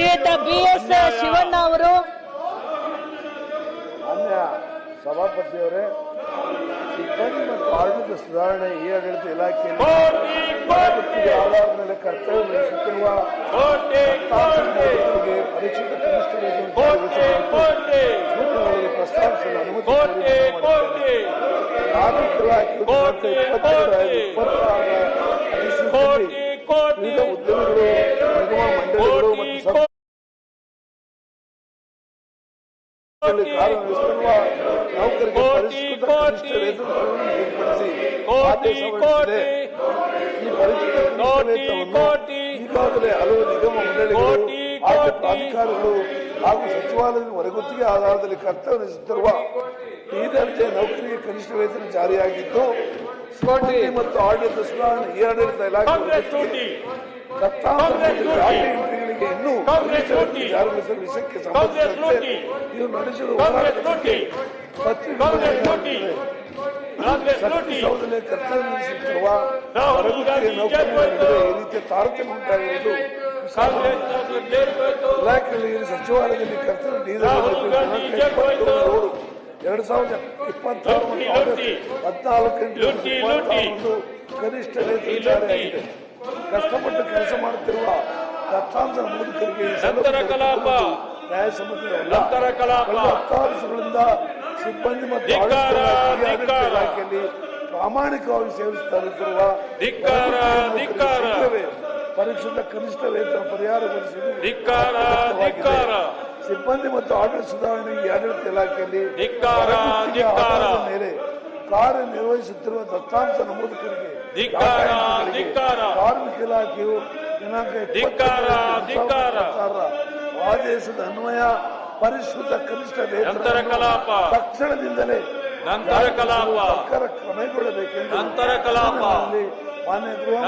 ಶ್ರೀಯುತ BS ಶಿವಣ್ಣ ಅವರು. ಮಾನ್ಯ ಸಭಾಪತಿಯವರೇ, ಸಿಬ್ಬಂದಿ ಮತ್ತು ಆಡಳಿತ ಸುಧಾರಣೆ ಈ ಆಡಳಿತ ಇಲಾಖೆಯಲ್ಲಿ ಆಧಾರದ ಮೇಲೆ ಕರ್ತವ್ಯ ವಹಿಸುತ್ತಿರುವ ಪರಿಚಿತ ಕನಿಷ್ಠ ವೇತನಗಳಿಗೆ ಪ್ರಸ್ತಾವಿಸಲು ಅನುಮತಿ ಕಾರ್ಮಿಕ ಇಲಾಖೆ ವಿವಿಧ ಉದ್ಯಮಿಗಳು, ನಿಗಮ ಮಂಡಳಿಗಳು ಮತ್ತು ಕಾರ್ಯನಿರ್ವಹಿಸುತ್ತಿರುವ ನೌಕರಿಗೆ ಪರಿಷ್ಕೃತ ಕನಿಷ್ಠ ವೇತನಗಳನ್ನು ಏರ್ಪಡಿಸಿ ಆದೇಶ ಹೊರಡಿಸಿದೆ. ಈ ಪರಿಷ್ಕೃತ ವೇತನವನ್ನು ಈಗಾಗಲೇ ಹಲವು ನಿಗಮ ಮಂಡಳಿಗಳು, ಆದ್ಯ ಪ್ರಾಧಿಕಾರಗಳು ಹಾಗೂ ಸಚಿವಾಲಯದ ಹೊರಗುತ್ತಿಗೆ ಆಧಾರದಲ್ಲಿ ಕರ್ತವ್ಯ ನಿರ್ವಹಿಸುತ್ತಿರುವ ಈ ದರ್ಜೆ ನೌಕರಿಗೆ ಕನಿಷ್ಠ ವೇತನ ಜಾರಿಯಾಗಿದ್ದು, ಮತ್ತು ಆಡಳಿತ ಸುಧಾರಣೆ ಈ ಆಡಳಿತ ಇಲಾಖೆ ಇನ್ನೂ ಜಾರಿಗೊಳಿಸುವ ವಿಷಯಕ್ಕೆ ಸಂಬಂಧಿಸಿದಂತೆ ನೀವು ನಡೆಸಿರುವ ಸೌದಲೆ ಕರ್ತವ್ಯ ನಿರ್ವಹಿಸುತ್ತಿರುವ ಹೊರಗುತ್ತಿಗೆ ನೌಕರರ ನಡುವೆ ಈ ರೀತಿಯ ತಾರತಮ್ಯ ಉಂಟಾಗಿರುವುದು ಇಲಾಖೆಯಲ್ಲಿ ಸಚಿವಾಲಯದಲ್ಲಿ ಕರ್ತವ್ಯ 2024 ಕನಿಷ್ಠ ವೇತನ ಜಾರಿಯಾಗಿದೆ. ಕಷ್ಟಪಟ್ಟು ಕೆಲಸ ಮಾಡುತ್ತಿರುವ ದತ್ತಾಂಶ ನಮೂದಿಕರಿಗೆ ನ್ಯಾಯಸಮ್ಮತವಲ್ಲ. 10 ವರ್ಷಗಳಿಂದ ಸಿಬ್ಬಂದಿ ಮತ್ತು ಇಲಾಖೆಯಲ್ಲಿ ಪ್ರಾಮಾಣಿಕವಾಗಿ ಸೇವಿಸುತ್ತಿರುವ ಪರಿಷ್ಕೃತ ಕನಿಷ್ಠ ವೇತನ ಪರಿಹಾರಗೊಳಿಸುವುದು ಸಿಬ್ಬಂದಿ ಮತ್ತು ಆಡಳಿತ ಸುಧಾರಣೆ ಈ ಆಡಳಿತ ಇಲಾಖೆಯಲ್ಲಿ ಮೇಲೆ ಕಾರ್ಯನಿರ್ವಹಿಸುತ್ತಿರುವ ದತ್ತಾಂಶ ನಮೂದಿಕರಿಗೆ ಕಾರ್ಮಿಕ ಇಲಾಖೆಯು ಆದೇಶದ ಅನ್ವಯ ಪರಿಷ್ಕೃತ ಕನಿಷ್ಠ ವೇತನ ತಕ್ಷಣದಿಂದಲೇ ಸರ್ಕಾರ ಕ್ರಮಗೊಳ್ಳಬೇಕೆಂದು ಮಾನ್ಯ ಗೃಹ